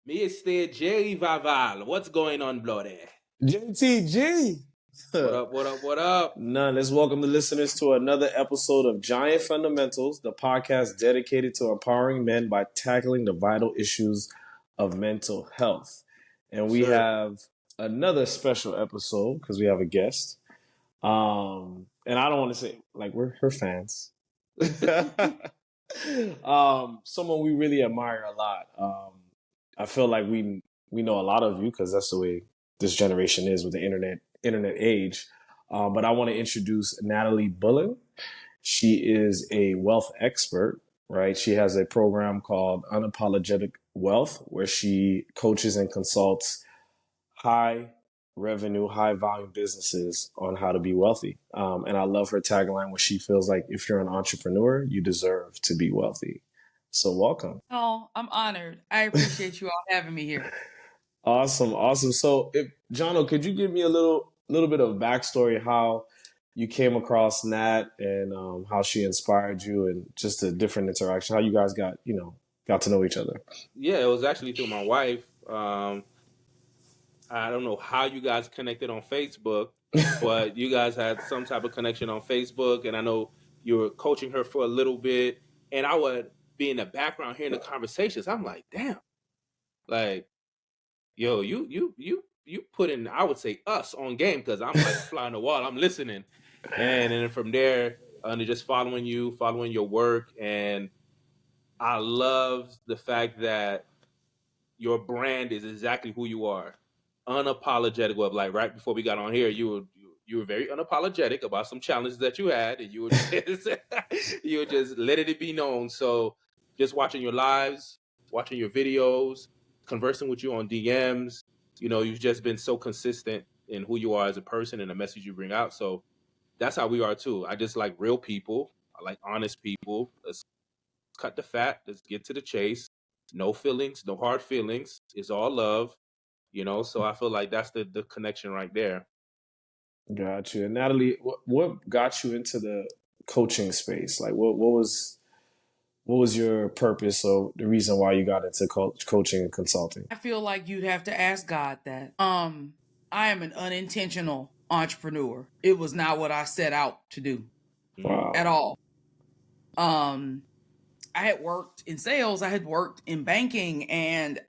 Mr. Jerry Vaval, what's going on, bloody? JTG. What up, what up, what up? Let's welcome the listeners to another episode of Giant Fundamentals, the podcast dedicated to empowering men by tackling the vital issues of mental health. And we Sir. have another special episode because we have a guest. And I don't want to say like we're her fans. Someone we really admire a lot. I feel like we know a lot of you because that's the way this generation is with the internet age. But I want to introduce Natalie Bullen. She is a wealth expert, right? She has a program called Unapologetic Wealth, where she coaches and consults high revenue, high volume businesses on how to be wealthy. And I love her tagline where she feels like if you're an entrepreneur, you deserve to be wealthy. So welcome. Oh, I'm honored. I appreciate you all having me here. Awesome. So, Jono, could you give me a little bit of backstory how you came across Nat and how she inspired you and just a different interaction, how you guys got to know each other? Yeah, it was actually through my wife. I don't know how you guys connected on Facebook, but you guys had some type of connection on Facebook, and I know you were coaching her for a little bit, and I would be in the background hearing the conversations. I'm like, damn, like, yo, you putting, I would say, us on game because I'm like flying the wall. I'm listening, and then from there, just following your work, and I love the fact that your brand is exactly who you are, unapologetic. Of like right before we got on here, you were very unapologetic about some challenges that you had, and you were just you were just letting it be known. So just watching your lives, watching your videos, conversing with you on DMs, you've just been so consistent in who you are as a person and the message you bring out. So that's how we are too. I just like real people. I like honest people. Let's cut the fat. Let's get to the chase. No feelings, no hard feelings. It's all love, So I feel like that's the connection right there. Got you. And Natalie, what got you into the coaching space? Like, what was your purpose or the reason why you got into coaching and consulting? I feel like you'd have to ask God that. I am an unintentional entrepreneur. It was not what I set out to do at all. I had worked in sales, I had worked in banking, and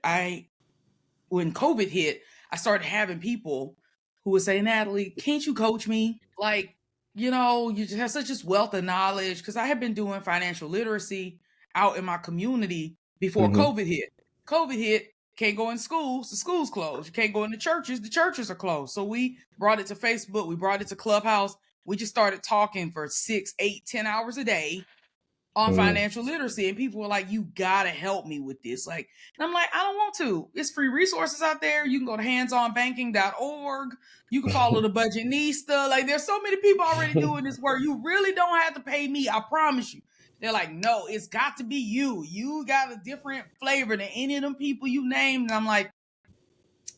when COVID hit, I started having people who would say, Natalie, can't you coach me? Like, you just have such a wealth of knowledge, because I had been doing financial literacy out in my community before COVID hit. COVID hit, can't go in schools, the schools closed. You can't go in the churches are closed. So we brought it to Facebook, we brought it to Clubhouse. We just started talking for 6, 8, 10 hours a day on financial literacy, and people were like, you gotta help me with this. Like, and I'm like, I don't want to. It's free resources out there. You can go to handsonbanking.org. You can follow the Budgetnista. Like, there's so many people already doing this work. You really don't have to pay me. I promise you. They're like, no, it's got to be you. You got a different flavor than any of them people you named. And I'm like,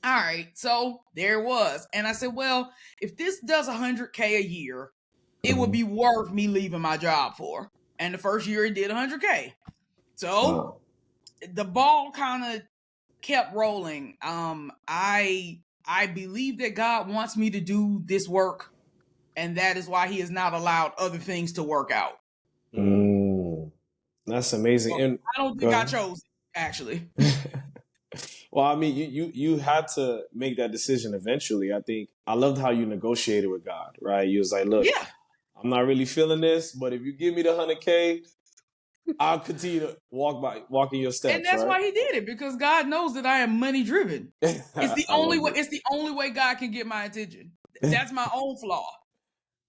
all right. So there it was. And I said, well, if this does $100K a year, it would be worth me leaving my job for. And the first year it did 100K. So the ball kind of kept rolling. I believe that God wants me to do this work, and that is why he has not allowed other things to work out. That's amazing. Well, and I don't think I chose it, actually. Well, I mean, you had to make that decision eventually. I think I loved how you negotiated with God, right? You was like, look, Yeah. I'm not really feeling this, but if you give me the 100K, I'll continue to walk in your steps. And that's why he did it, because God knows that I am money driven. It's the only way. It's the only way God can get my attention. That's my own flaw.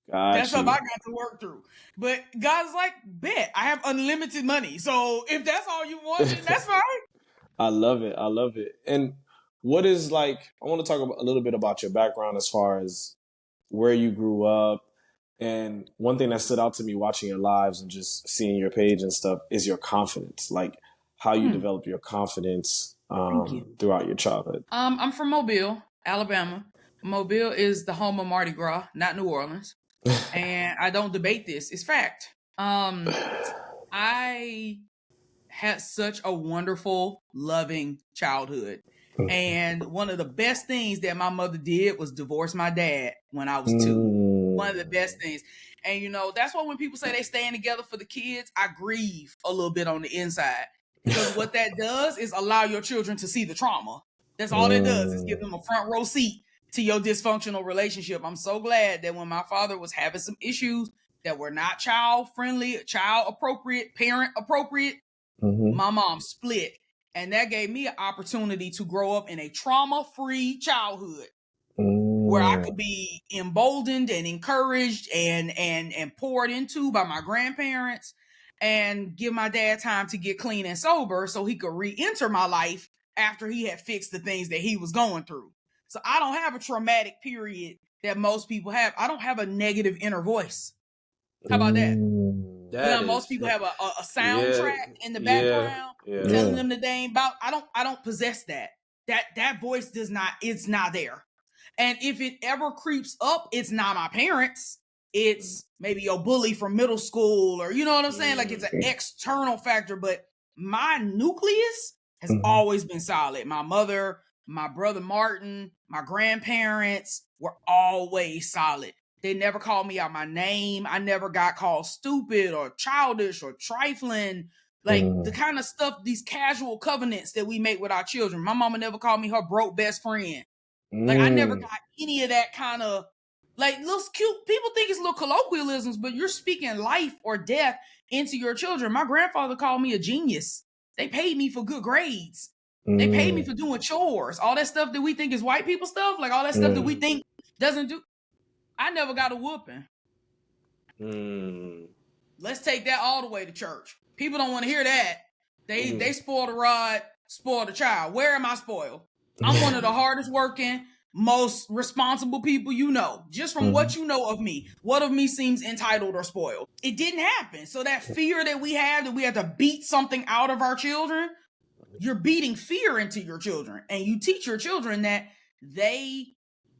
That's something I got to work through. But God's like, bet, I have unlimited money. So if that's all you want, then that's fine. I love it. And what is like? I want to talk a little bit about your background as far as where you grew up. And one thing that stood out to me watching your lives and just seeing your page and stuff is your confidence, like how you develop your confidence throughout your childhood. I'm from Mobile, Alabama. Mobile is the home of Mardi Gras, not New Orleans. And I don't debate this. It's fact. I had such a wonderful, loving childhood. And one of the best things that my mother did was divorce my dad when I was 2. One of the best things. And that's why when people say they staying together for the kids, I grieve a little bit on the inside. Because what that does is allow your children to see the trauma. That's all it does, is give them a front row seat to your dysfunctional relationship. I'm so glad that when my father was having some issues that were not child friendly, child appropriate, parent appropriate, my mom split. And that gave me an opportunity to grow up in a trauma-free childhood where I could be emboldened and encouraged and poured into by my grandparents, and give my dad time to get clean and sober so he could re-enter my life after he had fixed the things that he was going through. So I don't have a traumatic period that most people have. I don't have a negative inner voice. How about that? Most people have a soundtrack in the background telling them that they ain't about. I don't possess that. That voice it's not there. And if it ever creeps up, it's not my parents. It's maybe your bully from middle school, or you know what I'm saying? Like, it's an external factor, but my nucleus has always been solid. My mother, my brother Martin, my grandparents were always solid. They never called me out my name. I never got called stupid or childish or trifling. Like the kind of stuff, these casual covenants that we make with our children. My mama never called me her broke best friend. Like, I never got any of that kind of, like, little cute. People think it's little colloquialisms, but you're speaking life or death into your children. My grandfather called me a genius. They paid me for good grades. They paid me for doing chores. All that stuff that we think is white people stuff, like all that stuff that we think doesn't do. I never got a whooping. Let's take that all the way to church. People don't want to hear that. They spoil the rod, spoil the child. Where am I spoiled? I'm one of the hardest working, most responsible people you know. Just from what you know of me, what of me seems entitled or spoiled? It didn't happen. So that fear that we have to beat something out of our children, you're beating fear into your children. And you teach your children that they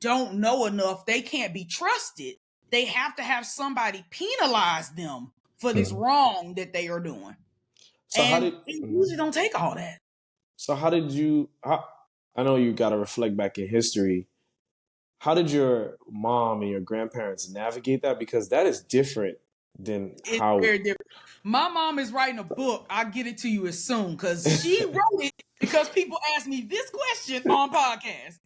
don't know enough. They can't be trusted. They have to have somebody penalize them for this wrong that they are doing. So they usually don't take all that. So how did you, I know you got to reflect back in history. How did your mom and your grandparents navigate that? Because that is different than it's very different. My mom is writing a book. I'll get it to you as soon, because she wrote it because people asked me this question on podcasts.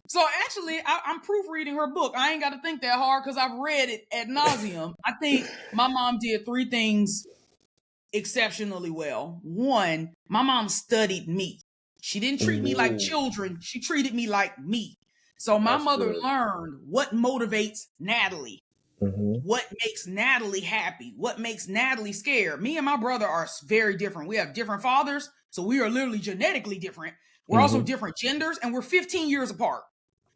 So actually, I'm proofreading her book. I ain't got to think that hard because I've read it ad nauseum. I think my mom did 3 things exceptionally well. 1, my mom studied me. She didn't treat me like children. She treated me like me. So my mother learned what motivates Natalie. What makes Natalie happy? What makes Natalie scared? Me and my brother are very different. We have different fathers, so we are literally genetically different. We're also different genders, and we're 15 years apart.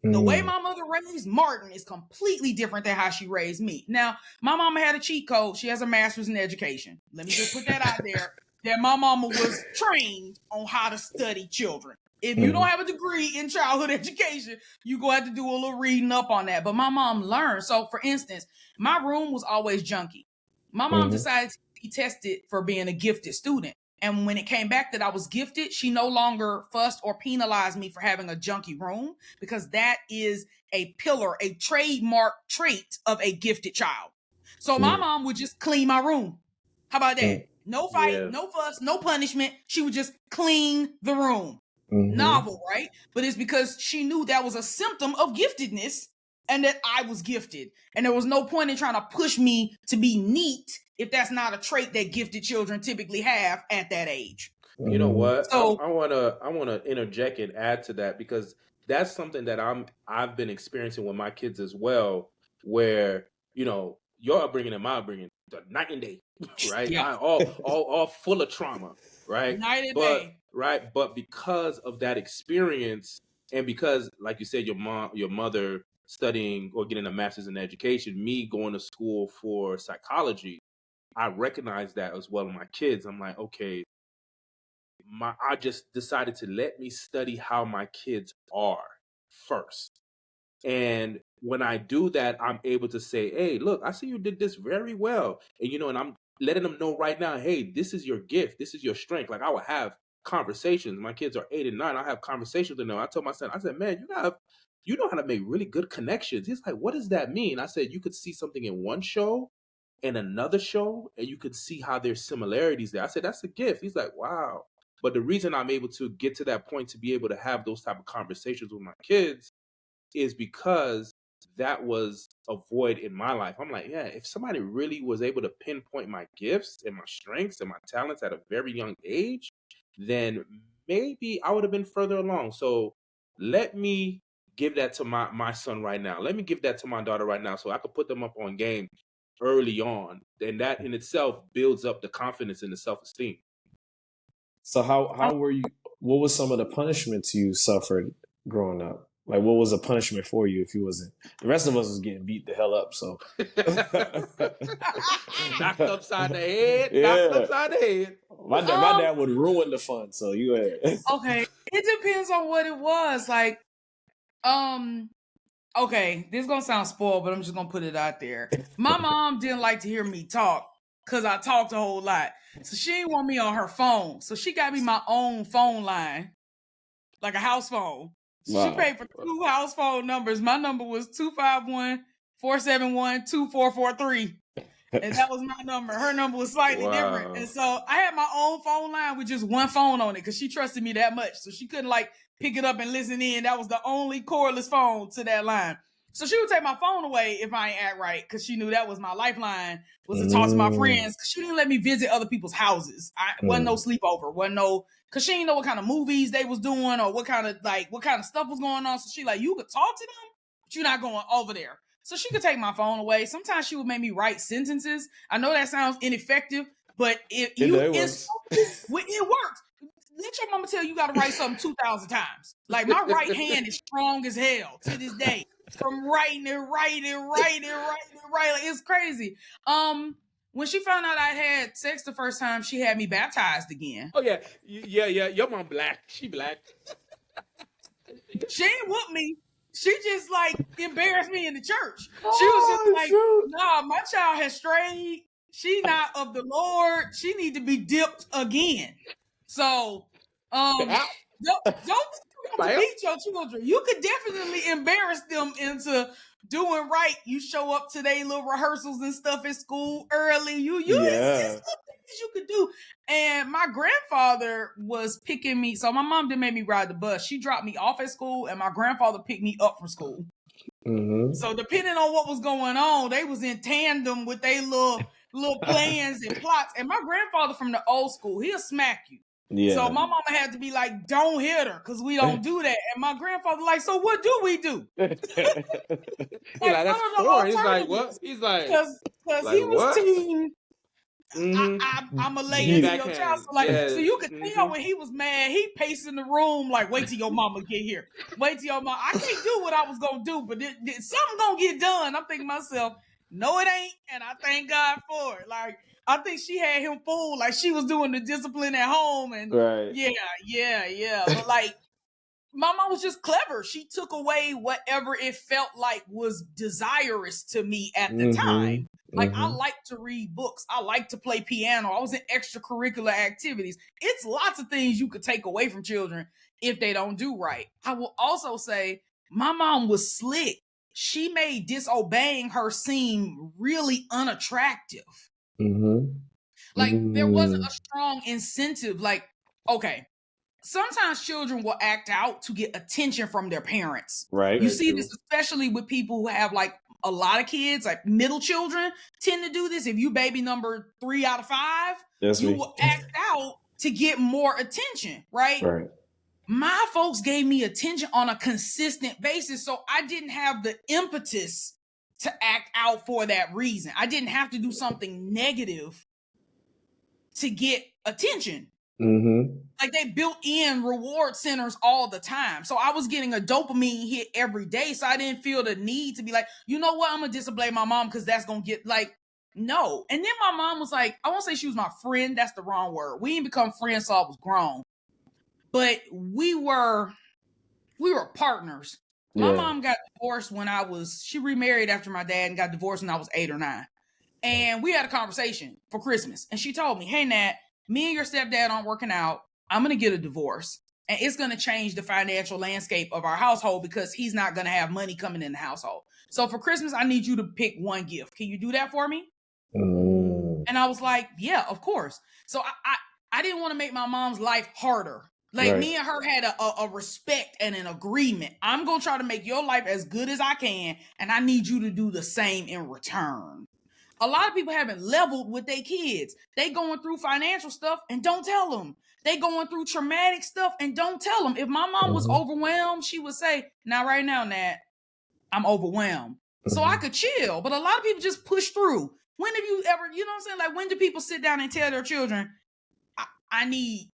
The way my mother raised Martin is completely different than how she raised me. Now, my mama had a cheat code. She has a master's in education. Let me just put that out there, that my mama was trained on how to study children. If you don't have a degree in childhood education, you go have to do a little reading up on that. But my mom learned. So, for instance, my room was always junky. My mom decided to be tested for being a gifted student. And when it came back that I was gifted, she no longer fussed or penalized me for having a junky room, because that is a pillar, a trademark trait of a gifted child. So my mom would just clean my room. How about that? No fight, no fuss, no punishment. She would just clean the room. Novel, right? But it's because she knew that was a symptom of giftedness and that I was gifted. And there was no point in trying to push me to be neat if that's not a trait that gifted children typically have at that age. You know what? So, I wanna interject and add to that, because that's something that I've been experiencing with my kids as well, where your upbringing and my upbringing, the night and day, right? Yeah. all full of trauma, right? Night and day. Right, but because of that experience, and because, like you said, your mother studying or getting a master's in education, me going to school for psychology, I recognize that as well in my kids. I'm like, okay, I just decided to let me study how my kids are first. And when I do that, I'm able to say, hey, look, I see you did this very well. And and letting them know right now, hey, this is your gift, this is your strength. Like I would have conversations. My kids are 8 and 9. I have conversations with them. I told my son, I said, man, you know how to make really good connections. He's like, what does that mean? I said, you could see something in one show and another show, and you could see how there's similarities there. I said, that's a gift. He's like, wow. But the reason I'm able to get to that point to be able to have those type of conversations with my kids is because that was a void in my life. I'm like, yeah, if somebody really was able to pinpoint my gifts and my strengths and my talents at a very young age, then maybe I would have been further along. So let me give that to my son right now. Let me give that to my daughter right now so I could put them up on game early on. And that in itself builds up the confidence and the self-esteem. So how were you? What was some of the punishments you suffered growing up? Like, what was a punishment for you if you wasn't? The rest of us was getting beat the hell up. So knocked upside the head. Yeah. Knocked upside the head. My dad would ruin the fun. So you had. Okay, it depends on what it was. Like, okay, this is gonna sound spoiled, but I'm just gonna put it out there. My mom didn't like to hear me talk because I talked a whole lot. So she didn't want me on her phone. So she got me my own phone line, like a house phone. So Wow. she paid for 2 house phone numbers. My number was 251-471-2443. And that was my number. Her number was slightly different. And so I had my own phone line with just one phone on it because she trusted me that much. So she couldn't like pick it up and listen in. That was the only cordless phone to that line. So she would take my phone away if I ain't act right because she knew that was my lifeline, was to talk to my friends. Because she didn't let me visit other people's houses. Wasn't no sleepover. Wasn't no, because she didn't know what kind of movies they was doing or what kind of stuff was going on. So she like, you could talk to them, but you're not going over there. So she could take my phone away. Sometimes she would make me write sentences. I know that sounds ineffective, but it works. Let your mama tell you got to write something 2,000 times. Like my right hand is strong as hell to this day from writing. Like, it's crazy. When she found out I had sex the first time, she had me baptized again. Oh yeah. Your mom black. She black. She ain't whoop me. She just like embarrassed me in the church. She was just like, nah, my child has strayed. She not of the Lord. She need to be dipped again. So, don't beat your children. You could definitely embarrass them into doing right. You show up to their little rehearsals and stuff at school early. It's things you could do. And my grandfather was picking me. So my mom didn't make me ride the bus. She dropped me off at school, and my grandfather picked me up from school. Mm-hmm. So depending on what was going on, they was in tandem with their little plans and plots. And my grandfather from the old school, he'll smack you. Yeah. So my mama had to be like, don't hit her, because we don't do that. And my grandfather like, so what do we do? He's like, that's four. He's like, what? He's like, because he was what? team. Mm-hmm. I'm a lay into your child. So like, yes. So you could tell when he was mad, he paced in the room like, wait till your mama get here. Wait till your mama. I can't do what I was gonna do, but something gonna get done. I'm thinking to myself, no, it ain't, and I thank God for it. Like, I think she had him fooled, like she was doing the discipline at home, and yeah. But like, my mom was just clever. She took away whatever it felt like was desirous to me at the time. Like, I like to read books. I like to play piano. I was in extracurricular activities. It's lots of things you could take away from children if they don't do right. I will also say my mom was slick. She made disobeying her seem really unattractive. Like, there wasn't a strong incentive. Like, okay, sometimes children will act out to get attention from their parents. Right. You see this especially with people who have like a lot of kids, like middle children tend to do this. If you baby number 3 out of 5, you will act out to get more attention, right? Right. My folks gave me attention on a consistent basis, so I didn't have the impetus to act out for that reason. I didn't have to do something negative to get attention. Like, they built in reward centers all the time. So I was getting a dopamine hit every day. So I didn't feel the need to be like, you know what? I'm going to disobey my mom because that's going to get like, no. And then my mom was like, I won't say she was my friend. That's the wrong word. We didn't become friends till I was grown. But we were partners. My mom got divorced when she remarried after my dad and got divorced when I was 8 or 9. And we had a conversation for Christmas. And she told me, hey, Nat, me and your stepdad aren't working out. I'm going to get a divorce. And it's going to change the financial landscape of our household because he's not going to have money coming in the household. So for Christmas, I need you to pick one gift. Can you do that for me? And I was like, yeah, of course. So I didn't want to make my mom's life harder. Like me and her had a respect and an agreement. I'm going to try to make your life as good as I can. And I need you to do the same in return. A lot of people haven't leveled with their kids. They going through financial stuff and don't tell them. They going through traumatic stuff and don't tell them. If my mom was overwhelmed, she would say, now right now, Nat, I'm overwhelmed. So I could chill. But a lot of people just push through. When have you ever, you know what I'm saying? Like, when do people sit down and tell their children, I need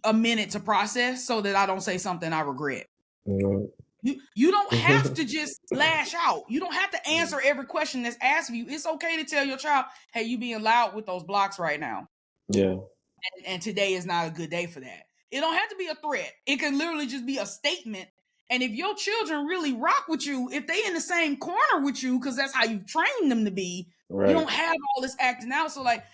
a minute to process so that I don't say something I regret? You don't have to just lash out. You don't have to answer every question that's asked of you. It's okay to tell your child, hey, you being loud with those blocks right now. Yeah. And today is not a good day for that. It don't have to be a threat. It can literally just be a statement. And if your children really rock with you, if they in the same corner with you, because that's how you train them to be, you don't have all this acting out. So like,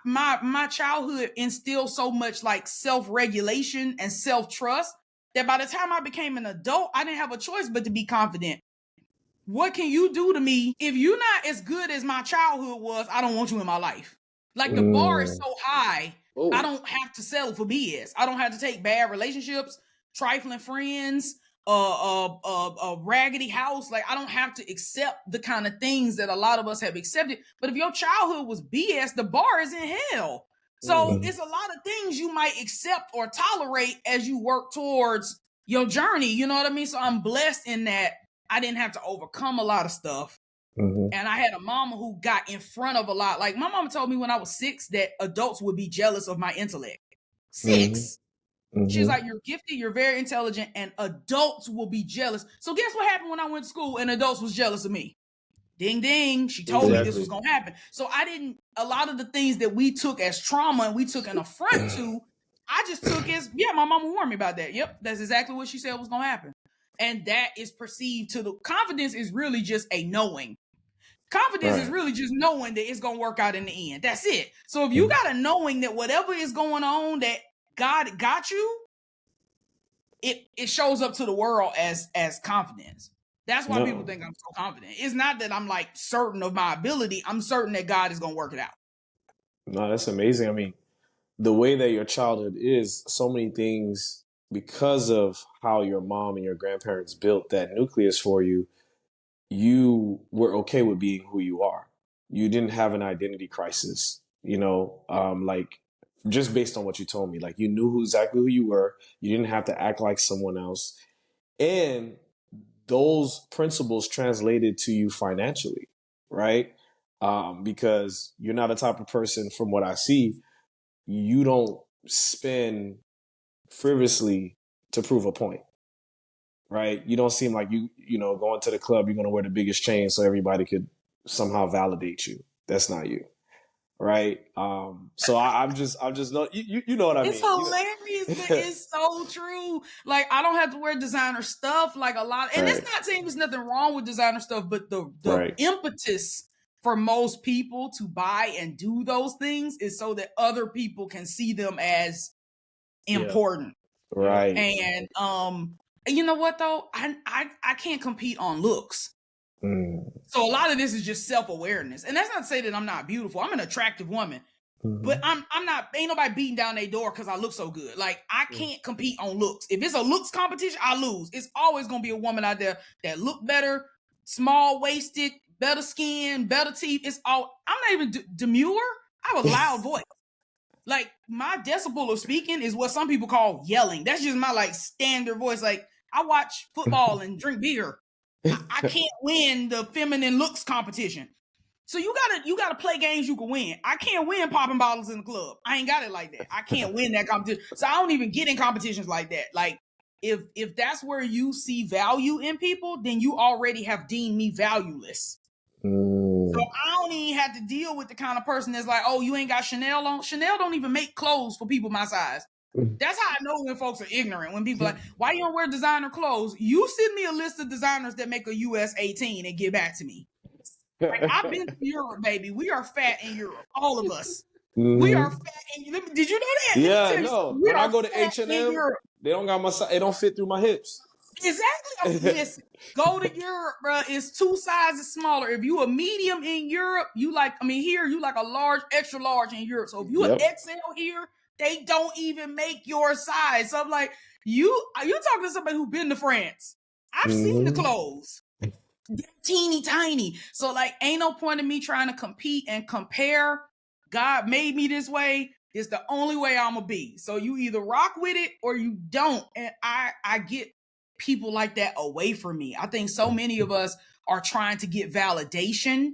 my childhood instilled so much like self-regulation and self-trust that by the time I became an adult, I didn't have a choice but to be confident. What can you do to me? If you're not as good as my childhood was, I don't want you in my life. Like the bar is so high, I don't have to settle for BS. I don't have to take bad relationships, trifling friends, a raggedy house. Like I don't have to accept the kind of things that a lot of us have accepted. But if your childhood was BS, the bar is in hell. So it's a lot of things you might accept or tolerate as you work towards your journey. You know what I mean? So I'm blessed in that I didn't have to overcome a lot of stuff. And I had a mama who got in front of a lot. Like my mama told me when I was 6 that adults would be jealous of my intellect. 6. She's like, you're gifted, you're very intelligent, and adults will be jealous. So guess what happened when I went to school and adults was jealous of me? Ding, ding. She told me this was going to happen. So a lot of the things that we took as trauma and we took an affront to, I just took as, yeah, my mama warned me about that. Yep, that's exactly what she said was going to happen. And that is perceived to the confidence is really just a knowing. Confidence is really just knowing that it's going to work out in the end. That's it. So if you got a knowing that whatever is going on, that God got you, it shows up to the world as confidence. That's why people think I'm so confident. It's not that I'm like certain of my ability. I'm certain that God is going to work it out. No, that's amazing. I mean, the way that your childhood is, so many things, because of how your mom and your grandparents built that nucleus for you, you were okay with being who you are. You didn't have an identity crisis, like just based on what you told me. Like you knew exactly who you were. You didn't have to act like someone else. And those principles translated to you financially, right? Because you're not a type of person, from what I see, you don't spend frivolously to prove a point. Right? You don't seem like you going to the club, you're going to wear the biggest chain so everybody could somehow validate you. That's not you. Right? So I'm just not, you know what I mean? It's hilarious, but it's so true. Like I don't have to wear designer stuff like a lot. And it's not saying there's nothing wrong with designer stuff, but the impetus for most people to buy and do those things is so that other people can see them as important. Right. And you know what though? I can't compete on looks. So a lot of this is just self-awareness. And that's not to say that I'm not beautiful. I'm an attractive woman. But I'm not, ain't nobody beating down their door because I look so good. Like I can't compete on looks. If it's a looks competition, I lose. It's always gonna be a woman out there that look better, small-waisted, better skin, better teeth. I'm not even demure. I have a loud voice. Like my decibel of speaking is what some people call yelling. That's just my like standard voice. Like I watch football and drink beer. I can't win the feminine looks competition. So you gotta play games you can win. I can't win popping bottles in the club. I ain't got it like that. I can't win that competition. So I don't even get in competitions like that. Like if that's where you see value in people, then you already have deemed me valueless. So I don't even have to deal with the kind of person that's like, oh, you ain't got Chanel on. Chanel don't even make clothes for people my size. That's how I know when folks are ignorant. When people are like, why you don't wear designer clothes? You send me a list of designers that make a US 18 and get back to me. Like, I've been to Europe, baby. We are fat in Europe, all of us. We are Hmm. fat in. Did you know that? Let me Yeah, tell you no. something. We When I are go to fat in H&M, Europe. they don't got my size. It don't fit through my hips. Exactly. Listen, go to Europe, bro. It's 2 sizes smaller. If you a medium in Europe, here you like a large, extra large in Europe. So if you an Yep. XL here, they don't even make your size. So I'm like, you talking to somebody who been to France. I've seen the Hmm. clothes. Teeny tiny. So like, ain't no point in me trying to compete and compare. God made me this way. It's the only way I'm gonna be. So you either rock with it or you don't. And I get people like that away from me. I think so many of us are trying to get validation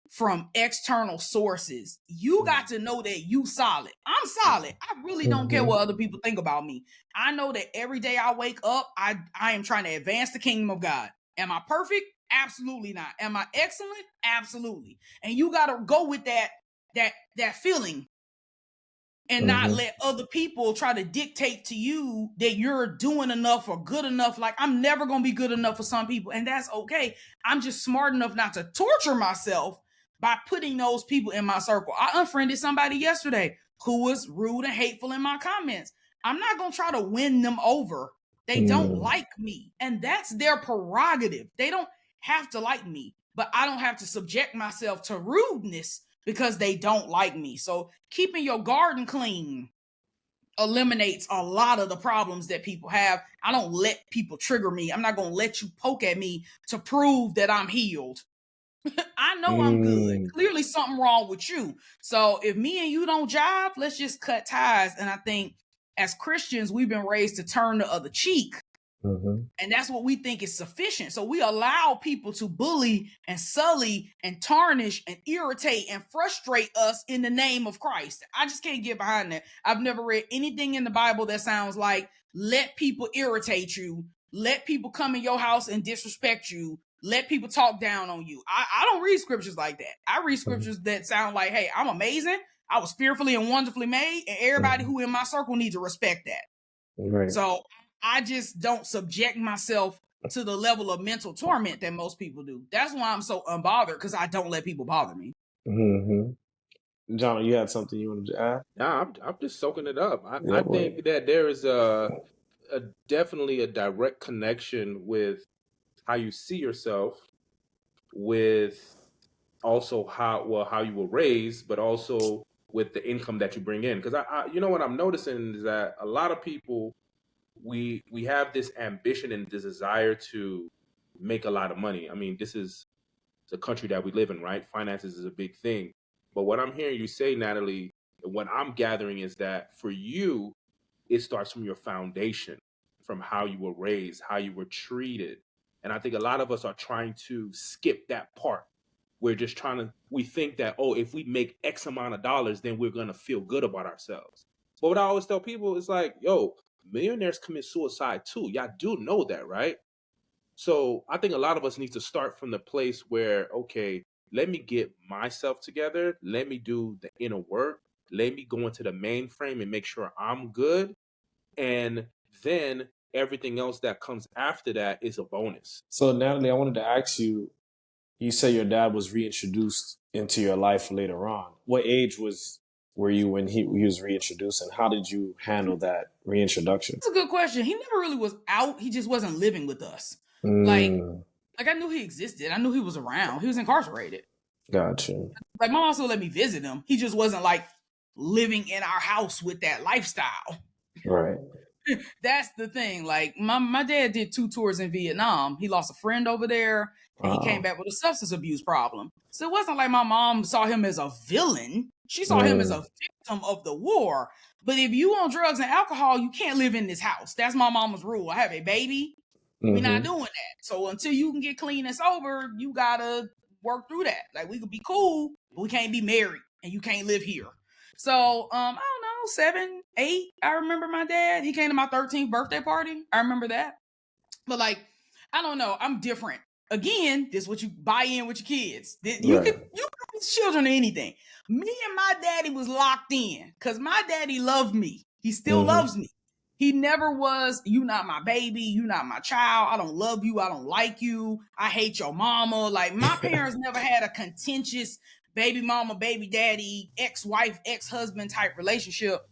from external sources. You got to know that you solid. I'm solid. I really don't care Hmm. what other people think about me. I know that every day I wake up, I am trying to advance the kingdom of God. Am I perfect? Absolutely not. Am I excellent? Absolutely. And you got to go with that feeling and not Hmm. let other people try to dictate to you that you're doing enough or good enough. Like, I'm never going to be good enough for some people, and that's okay. I'm just smart enough not to torture myself by putting those people in my circle. I unfriended somebody yesterday who was rude and hateful in my comments. I'm not going to try to win them over. They don't like me, and that's their prerogative. They don't have to like me, but I don't have to subject myself to rudeness because they don't like me. So keeping your garden clean eliminates a lot of the problems that people have. I don't let people trigger me. I'm not going to let you poke at me to prove that I'm healed. I know I'm good. Mm. Clearly something wrong with you. So if me and you don't jive, let's just cut ties. And I think as Christians, we've been raised to turn the other cheek. Mm-hmm. And that's what we think is sufficient. So we allow people to bully and sully and tarnish and irritate and frustrate us in the name of Christ. I just can't get behind that. I've never read anything in the Bible that sounds like, let people irritate you, let people come in your house and disrespect you, let people talk down on you. I don't read scriptures like that. I read scriptures that sound like, hey, I'm amazing. I was fearfully and wonderfully made, and everybody who in my circle needs to respect that. Right. So I just don't subject myself to the level of mental torment that most people do. That's why I'm so unbothered, because I don't let people bother me. Mm-hmm. John, you had something you wanted to add? Nah, I'm just soaking it up. Yeah, I think that there is a definitely a direct connection with how you see yourself, with also how you were raised, but also with the income that you bring in. Because you know what I'm noticing is that a lot of people, we have this ambition and this desire to make a lot of money. I mean, this is the country that we live in, right? Finances is a big thing. But what I'm hearing you say, Natalie, and what I'm gathering is that for you, it starts from your foundation, from how you were raised, how you were treated. And I think a lot of us are trying to skip that part. We're just trying to, we think that, oh, if we make X amount of dollars, then we're going to feel good about ourselves. But what I always tell people is like, yo, millionaires commit suicide too. Y'all do know that, right? So I think a lot of us need to start from the place where, okay, let me get myself together. Let me do the inner work. Let me go into the mainframe and make sure I'm good. And then everything else that comes after that is a bonus. So, Natalie, I wanted to ask you, you say your dad was reintroduced into your life later on. What age were you when he was reintroduced, and how did you handle that reintroduction? That's a good question. He never really was out. He just wasn't living with us. Like, Mm, I knew he existed. I knew he was around. He was incarcerated. gotcha. Like, my mom still let me visit him. He just wasn't like living in our house with that lifestyle. Right. That's the thing. Like, my dad did 2 tours in Vietnam. He lost a friend over there, and he came Wow. back with a substance abuse problem. So it wasn't like my mom saw him as a villain. She saw him as a Mm, victim of the war. But if you on drugs and alcohol, you can't live in this house. That's my mama's rule. I have a baby. We're not mm-hmm. doing that. So until you can get clean and sober, you gotta work through that. Like, we could be cool, but we can't be married, and you can't live here. So I don't know, 7, 8. I remember my dad. He came to my 13th birthday party. I remember that. But like, I don't know. I'm different. Again, this is what you buy in with your kids. You Right. can raise children or anything. Me and my daddy was locked in because my daddy loved me. He still Mm-hmm. loves me. He never was, you not my baby, you not my child, I don't love you, I don't like you, I hate your mama. Like, my parents never had a contentious baby mama, baby daddy, ex-wife, ex-husband type relationship.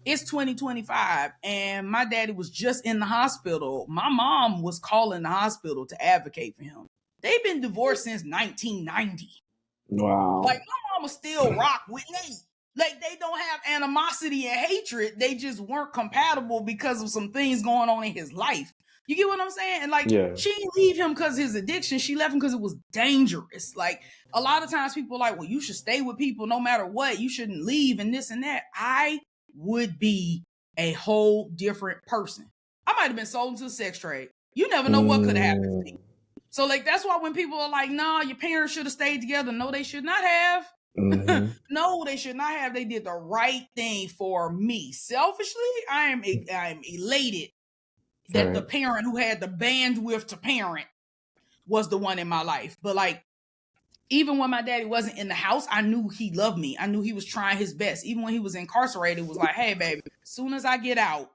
It's 2025 and my daddy was just in the hospital. My mom was calling the hospital to advocate for him. They've been divorced since 1990. Wow. Like, my mama still rock with me. Like, they don't have animosity and hatred. They just weren't compatible because of some things going on in his life. You get what I'm saying? And like, Yeah. she didn't leave him because of his addiction. She left him because it was dangerous. Like, a lot of times people are like, well, you should stay with people no matter what. You shouldn't leave and this and that. I would be a whole different person. I might have been sold into the sex trade. You never know what could have happened to me. So, like, that's why when people are like, nah, your parents should have stayed together. No, they should not have. Mm-hmm. No, they should not have. They did the right thing for me. Selfishly, I am elated that the parent who had the bandwidth to parent was the one in my life. But like, even when my daddy wasn't in the house, I knew he loved me. I knew he was trying his best. Even when he was incarcerated, it was like, hey, baby, as soon as I get out,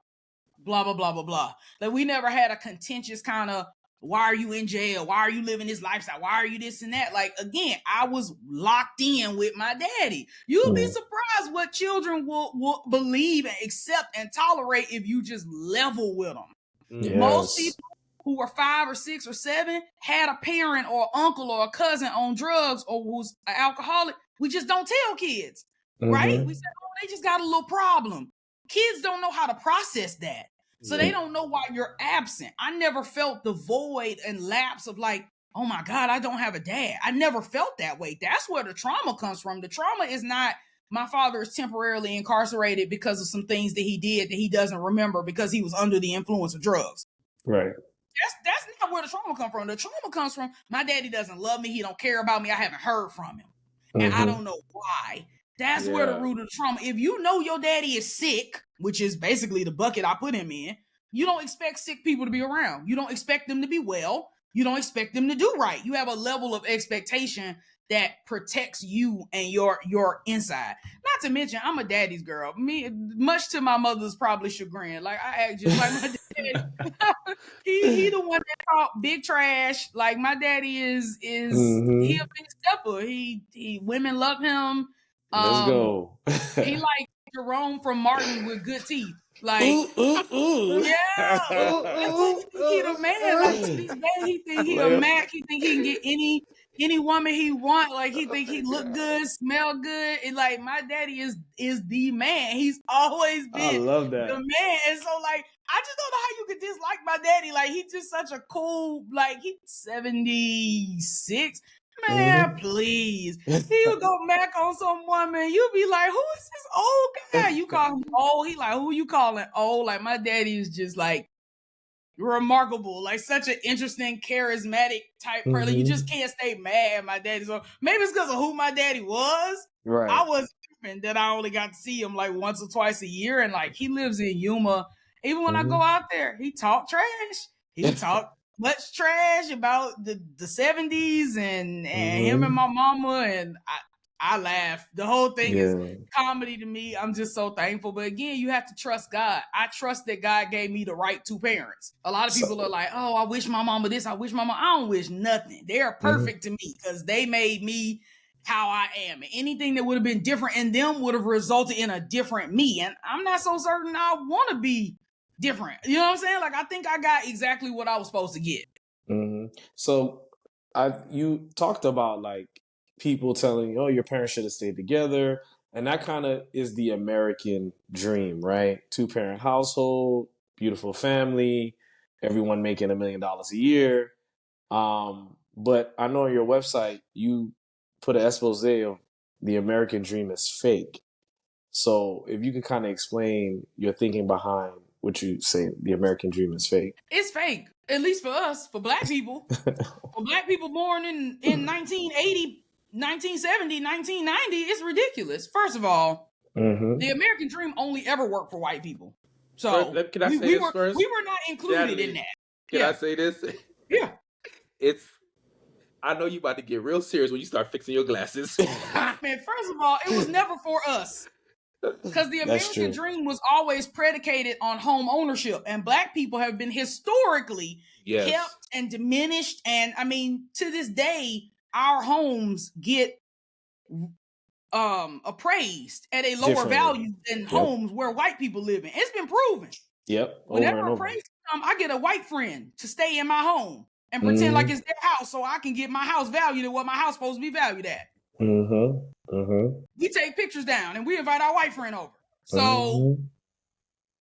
blah, blah, blah, blah, blah. Like, we never had a contentious kind of, why are you in jail? Why are you living this lifestyle? Why are you this and that? Like, again, I was locked in with my daddy. You'll be surprised what children will believe and accept and tolerate if you just level with them. Yes. Most people who were 5 or 6 or 7 had a parent or uncle or a cousin on drugs or was an alcoholic. We just don't tell kids, right? We say, oh, they just got a little problem. Kids don't know how to process that. So they don't know why you're absent. I never felt the void and lapse of like, oh my God, I don't have a dad. I never felt that way. That's where the trauma comes from. The trauma is not, my father is temporarily incarcerated because of some things that he did that he doesn't remember because he was under the influence of drugs. Right. That's not where the trauma comes from. The trauma comes from, my daddy doesn't love me. He don't care about me. I haven't heard from him. And I don't know why. That's where the root of the trauma. If you know your daddy is sick, which is basically the bucket I put him in, you don't expect sick people to be around. You don't expect them to be well. You don't expect them to do right. You have a level of expectation that protects you and your inside. Not to mention, I'm a daddy's girl. Me, much to my mother's probably chagrin. Like, I act just like my daddy. he the one that talk big trash. Like, my daddy is he a big stepper. He women love him. Let's go. He like Jerome from Martin with good teeth. Like, yeah, he the man. Like, to this day, he think he a Mac. He think he can get any woman he want. Like, he think he look good, smell good, and like, my daddy is the man. He's always been I love that. the man. And so, like, I just don't know how you could dislike my daddy. Like, he's just such a cool. Like, he's 76. Man, please. He would go back on some woman. You'd be like, who is this old guy? You call him old. He like, who you calling old? Like, my daddy is just like remarkable. Like, such an interesting, charismatic type person. You just can't stay mad at my daddy. So maybe it's because of who my daddy was. Right. I was tripping that I only got to see him like once or twice a year. And like, he lives in Yuma. Even when I go out there, he talk trash. He talk much trash about the 70s and him and my mama, and I laugh. The whole thing is comedy to me. I'm just so thankful. But again, you have to trust God. I trust that God gave me the right two parents. A lot of people are like, oh, I wish my mama this, I wish my mama. I don't wish nothing. They're perfect to me because they made me how I am. And anything that would have been different in them would have resulted in a different me. And I'm not so certain I want to be different. You know what I'm saying? Like, I think I got exactly what I was supposed to get. So you talked about like people telling you, oh, your parents should have stayed together. And that kind of is the American dream, right? 2-parent household, beautiful family, everyone making $1 million a year. But I know on your website, you put an expose of the American dream is fake. So if you could kind of explain your thinking behind what you say the American dream is fake. It's fake, at least for us, for black people. For black people born in 1980, 1970, 1990, it's ridiculous. First of all, the American dream only ever worked for white people. So can I say this first? We were not included in that. Can I say this? Yeah. I know you about to get real serious when you start fixing your glasses. Man, first of all, it was never for us. Because the That's American true. dream was always predicated on home ownership, and Black people have been historically Yes. kept and diminished. And I mean, to this day, our homes get appraised at a lower Differently. value than Yep. homes where white people live in. It's been proven. Yep. Whenever Over and over. appraisals come, I get a white friend to stay in my home and pretend like it's their house so I can get my house valued at what my house supposed to be valued at. We take pictures down and we invite our white friend over. So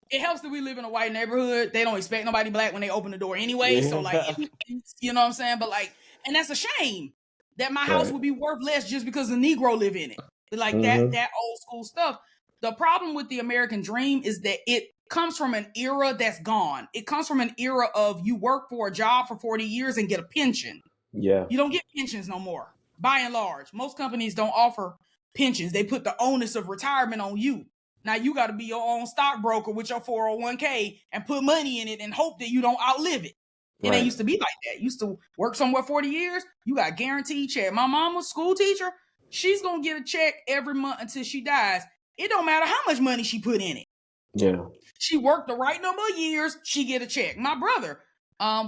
it helps that we live in a white neighborhood. They don't expect nobody Black when they open the door anyway. So like, you know what I'm saying? But like, and that's a shame that my house would be worth less just because a Negro live in it. Like that old school stuff. The problem with the American dream is that it comes from an era that's gone. It comes from an era of you work for a job for 40 years and get a pension. Yeah. You don't get pensions no more, by and large. Most companies don't offer pensions. They put the onus of retirement on you. Now you got to be your own stockbroker with your 401k and put money in it and hope that you don't outlive it. It ain't used to be like that. Used to work somewhere 40 years, you got guaranteed check. My mom was a school teacher. She's going to get a check every month until she dies. It don't matter how much money she put in it. Yeah. She worked the right number of years, she get a check. My brother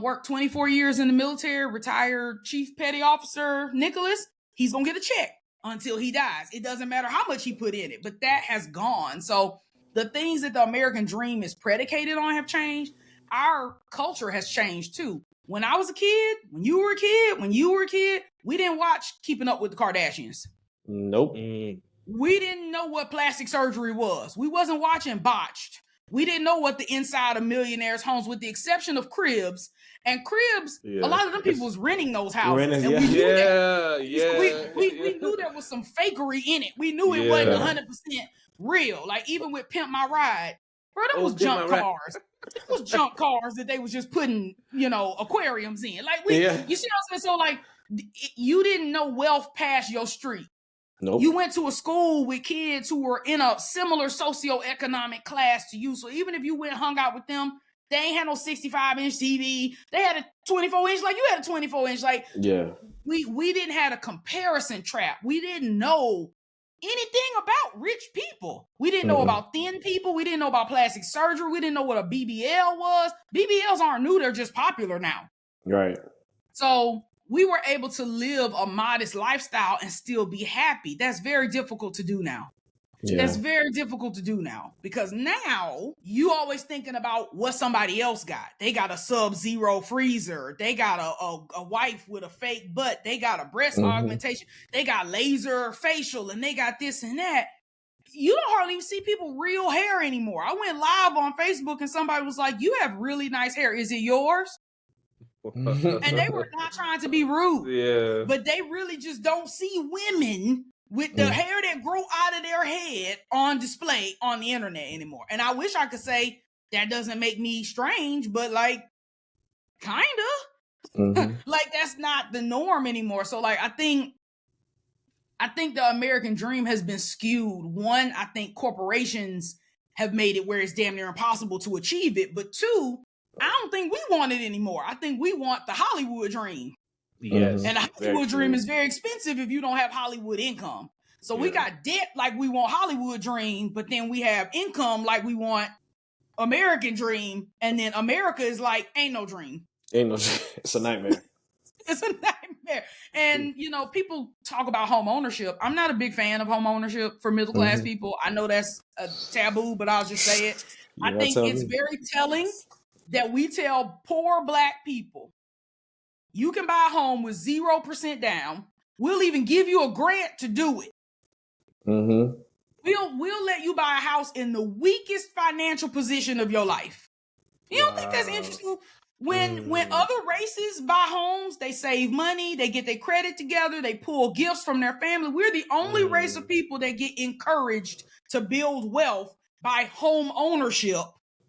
worked 24 years in the military, retired Chief Petty Officer Nicholas. He's going to get a check until he dies. It doesn't matter how much he put in it, but that has gone. So the things that the American dream is predicated on have changed. Our culture has changed too. When I was a kid, when you were a kid, we didn't watch Keeping Up with the Kardashians. Nope. We didn't know what plastic surgery was. We wasn't watching Botched. We didn't know what the inside of millionaires' homes, with the exception of Cribs. And Cribs, a lot of them people was renting those houses. And we knew that. We knew there was some fakery in it. We knew it wasn't 100% real. Like even with Pimp My Ride, bro, them was junk cars. It was junk cars that they was just putting, aquariums in. Like you see what I'm saying? So like you didn't know wealth past your street. Nope. You went to a school with kids who were in a similar socioeconomic class to you. So even if you went and hung out with them, they ain't had no 65-inch TV. They had a 24-inch like you had a 24-inch. Like we didn't have a comparison trap. We didn't know anything about rich people. We didn't know about thin people. We didn't know about plastic surgery. We didn't know what a BBL was. BBLs aren't new. They're just popular now. Right. So we were able to live a modest lifestyle and still be happy. That's very difficult to do now. Yeah. That's very difficult to do now because now you always thinking about what somebody else got. They got a Sub-Zero freezer. They got a wife with a fake butt. They got a breast augmentation. They got laser facial and they got this and that. You don't hardly even see people real hair anymore. I went live on Facebook and somebody was like, "You have really nice hair. Is it yours?" And they were not trying to be rude, but they really just don't see women with the hair that grow out of their head on display on the internet anymore. And I wish I could say that doesn't make me strange, but like, kinda, like that's not the norm anymore. So like, I think the American dream has been skewed. One, I think corporations have made it where it's damn near impossible to achieve it. But two, I don't think we want it anymore. I think we want the Hollywood dream. Yes. And the Hollywood dream is very expensive if you don't have Hollywood income. So we got debt like we want Hollywood dream, but then we have income like we want American dream. And then America is like, ain't no dream. It's a nightmare. It's a nightmare. And, people talk about home ownership. I'm not a big fan of home ownership for middle class people. I know that's a taboo, but I'll just say it. I think it's very telling that we tell poor Black people, you can buy a home with 0% down. We'll even give you a grant to do it. We'll let you buy a house in the weakest financial position of your life. You don't think that's interesting? When other races buy homes, they save money, they get their credit together, they pull gifts from their family. We're the only race of people that get encouraged to build wealth by home ownership.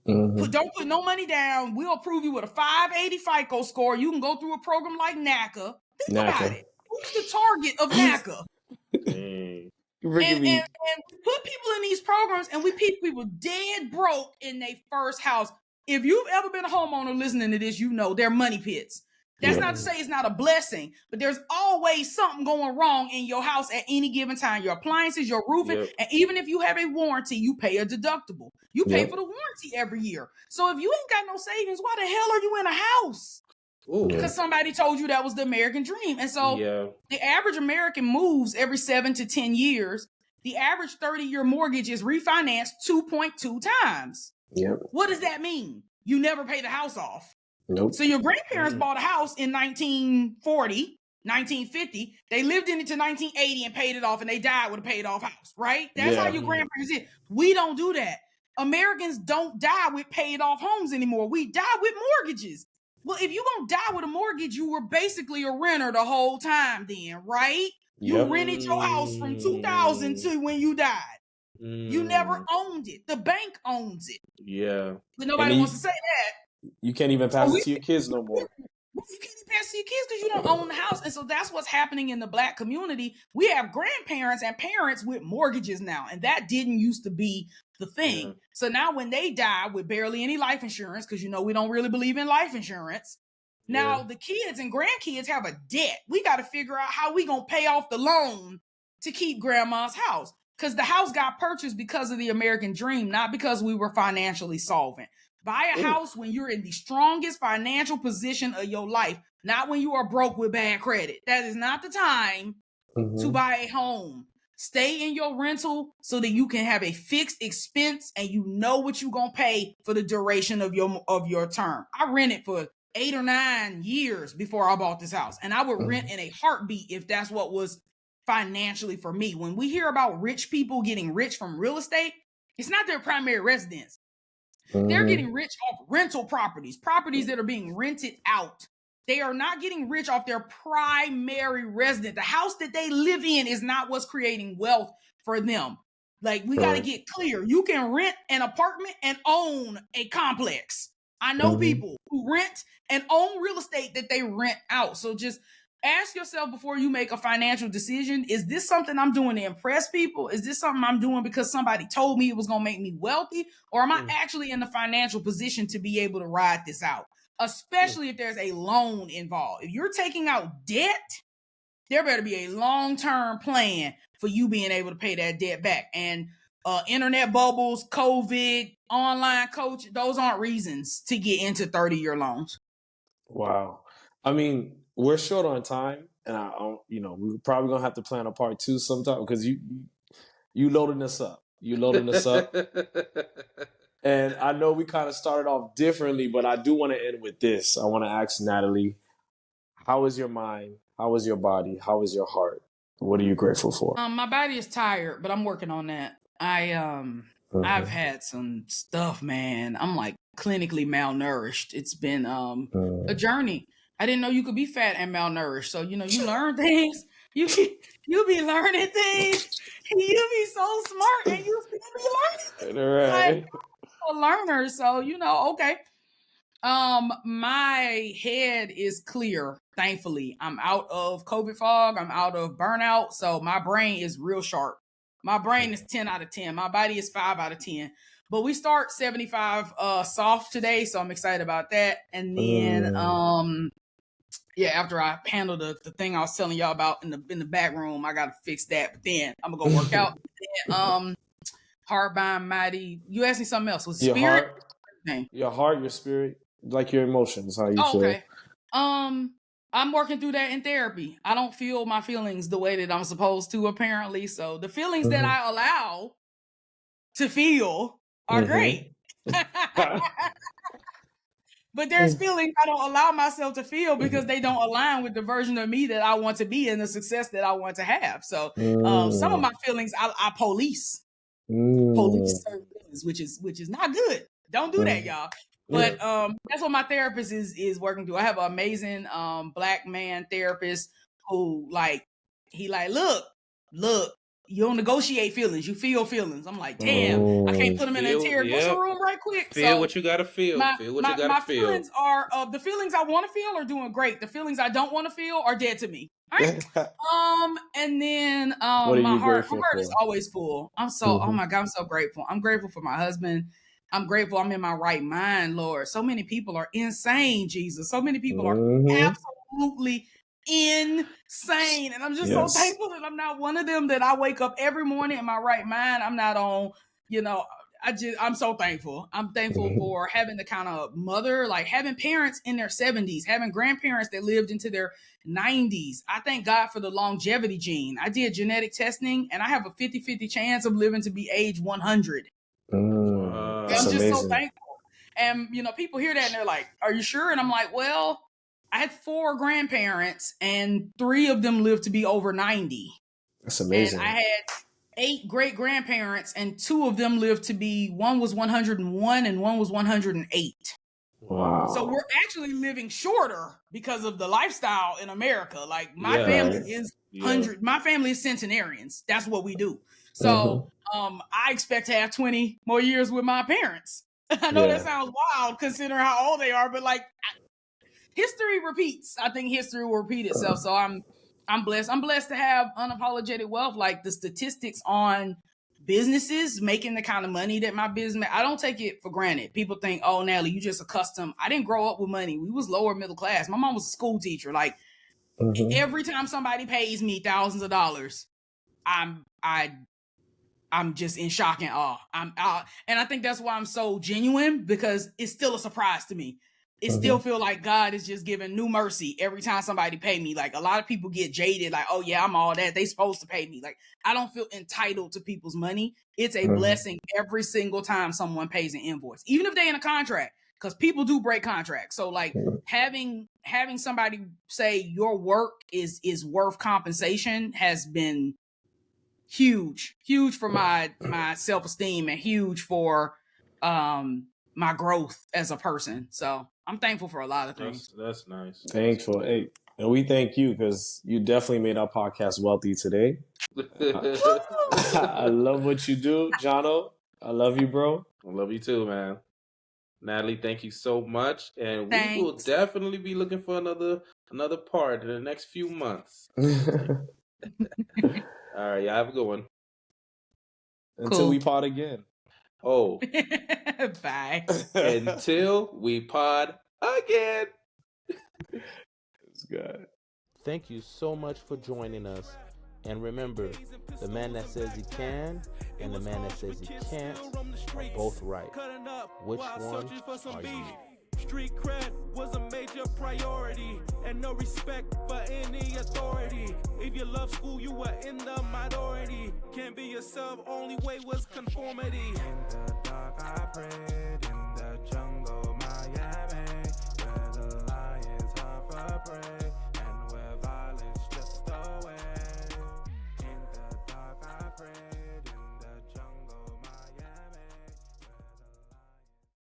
Don't put no money down. We'll approve you with a 580 FICO score. You can go through a program like NACA. Think about it. Who's the target of NACA? And we put people in these programs and we keep people dead broke in their first house. If you've ever been a homeowner listening to this, you know they're money pits. That's not to say it's not a blessing, but there's always something going wrong in your house at any given time. Your appliances, your roofing, and even if you have a warranty, you pay a deductible. You pay for the warranty every year. So if you ain't got no savings, why the hell are you in a house? Because somebody told you that was the American dream. And so the average American moves every 7 to 10 years. The average 30-year mortgage is refinanced 2.2 times. What does that mean? You never pay the house off. Nope. So your grandparents bought a house in 1940, 1950. They lived in it to 1980 and paid it off, and they died with a paid off house, right? That's how your grandparents did. We don't do that. Americans don't die with paid off homes anymore. We die with mortgages. Well, if you're going to die with a mortgage, you were basically a renter the whole time then, right? You rented your house from 2000 to when you died. You never owned it. The bank owns it. Yeah. But nobody wants to say that. You can't even pass it to your kids no more. You can't even pass it to your kids because you don't own the house. And so that's what's happening in the Black community. We have grandparents and parents with mortgages now. And that didn't used to be the thing. Yeah. So now when they die with barely any life insurance, because we don't really believe in life insurance. Now the kids and grandkids have a debt. We got to figure out how we going to pay off the loan to keep grandma's house. Because the house got purchased because of the American dream, not because we were financially solvent. Buy a house when you're in the strongest financial position of your life, not when you are broke with bad credit. That is not the time to buy a home. Stay in your rental so that you can have a fixed expense and you know what you're going to pay for the duration of your term. I rented for 8 or 9 years before I bought this house, and I would rent in a heartbeat if that's what was financially for me. When we hear about rich people getting rich from real estate, it's not their primary residence. They're getting rich off rental properties that are being rented out. They are not getting rich off their primary residence. The house that they live in is not what's creating wealth for them. Like, we got to get clear. You can rent an apartment and own a complex. I know people who rent and own real estate that they rent out. So just ask yourself before you make a financial decision, is this something I'm doing to impress people? Is this something I'm doing because somebody told me it was going to make me wealthy? Or am I actually in the financial position to be able to ride this out? Especially if there's a loan involved. If you're taking out debt, there better be a long-term plan for you being able to pay that debt back. And internet bubbles, COVID, online coach, those aren't reasons to get into 30-year loans. Wow. I mean, we're short on time, and we're probably gonna have to plan a part 2 sometime because you loading us up. You loading us up, and I know we kind of started off differently, but I do want to end with this. I want to ask Natalie, how is your mind? How is your body? How is your heart? What are you grateful for? My body is tired, but I'm working on that. I've had some stuff, man. I'm like clinically malnourished. It's been a journey. I didn't know you could be fat and malnourished. So, you learn things. You be learning things. You be so smart and you still be learning. Right. Like, I'm a learner. So, okay. My head is clear, thankfully. I'm out of COVID fog. I'm out of burnout. So my brain is real sharp. My brain is 10 out of 10. My body is 5 out of 10. But we start 75 soft today, so I'm excited about that. And then after I handle the thing I was telling y'all about in the back room, I gotta fix that. But then I'm gonna go work out. Then, heart, mind, mighty. You asked me something else. Was spirit? Your heart, your spirit, like your emotions, how you feel. Okay. I'm working through that in therapy. I don't feel my feelings the way that I'm supposed to, apparently. So the feelings that I allow to feel are great. But there's feelings I don't allow myself to feel because they don't align with the version of me that I want to be and the success that I want to have. So some of my feelings I police certain feelings, which is not good. Don't do that, y'all. But that's what my therapist is working through. I have an amazing Black man therapist who look, you don't negotiate feelings, you feel feelings. I'm like, damn, I can't put them in an interrogation room right quick. Feel what you gotta feel. Feel what you gotta feel. My feelings are the feelings I want to feel are doing great. The feelings I don't want to feel are dead to me. All right. And then my heart is always full. I'm so oh my God, I'm so grateful. I'm grateful for my husband. I'm grateful I'm in my right mind, Lord. So many people are insane, Jesus. So many people are Mm-hmm. absolutely insane. And I'm just so Yes. thankful that I'm not one of them, that I wake up every morning in my right mind. I'm not on, I'm so thankful. I'm thankful Mm-hmm. for having the kind of mother, like having parents in their 70s, having grandparents that lived into their 90s. I thank God for the longevity gene. I did genetic testing and I have a 50-50 chance of living to be age 100. That's I'm just so amazing. thankful. And, people hear that and they're like, are you sure? And I'm like, well, I had 4 grandparents and 3 of them lived to be over 90. That's And amazing. I had 8 great grandparents and 2 of them lived to be, one was 101 and one was 108. Wow. So we're actually living shorter because of the lifestyle in America. Like my Yeah. family Right. is Yeah. my family is centenarians. That's what we do. Mm-hmm. So I expect to have 20 more years with my parents. I know that Yeah. sounds wild considering how old they are, but like history repeats. I think history will repeat itself. So I'm blessed. I'm blessed to have unapologetic wealth. Like the statistics on businesses making the kind of money that my business, I don't take it for granted. People think, oh, Natalie, you just accustomed. I didn't grow up with money. We was lower middle class. My mom was a school teacher. Like Mm-hmm. every time somebody pays me thousands of dollars, I'm just in shock and awe. And I think that's why I'm so genuine, because it's still a surprise to me. It still feel like God is just giving new mercy every time somebody pay me. Like a lot of people get jaded, like, oh yeah, I'm all that. They supposed to pay me. Like I don't feel entitled to people's money. It's a blessing every single time someone pays an invoice, even if they in a contract, because people do break contracts. So like having somebody say your work is worth compensation has been huge for my self-esteem and huge for my growth as a person. So I'm thankful for a lot of things. That's nice. Thankful. Hey, and we thank you because you definitely made our podcast wealthy today. I love what you do, Jono. I love you, bro. I love you too, man. Natalie, thank you so much, and we will Thanks. definitely be looking for another part in the next few months. All right, y'all have a good one. Until Cool. we pod again. Oh, Bye. until we pod again. It's good. Thank you so much for joining us. And remember, the man that says he can and the man that says he can't are both right. Which one are you? Street cred was a major priority, and no respect for any authority. If you love school, you were in the minority. Can't be yourself, only way was conformity. In the dark, I prayed.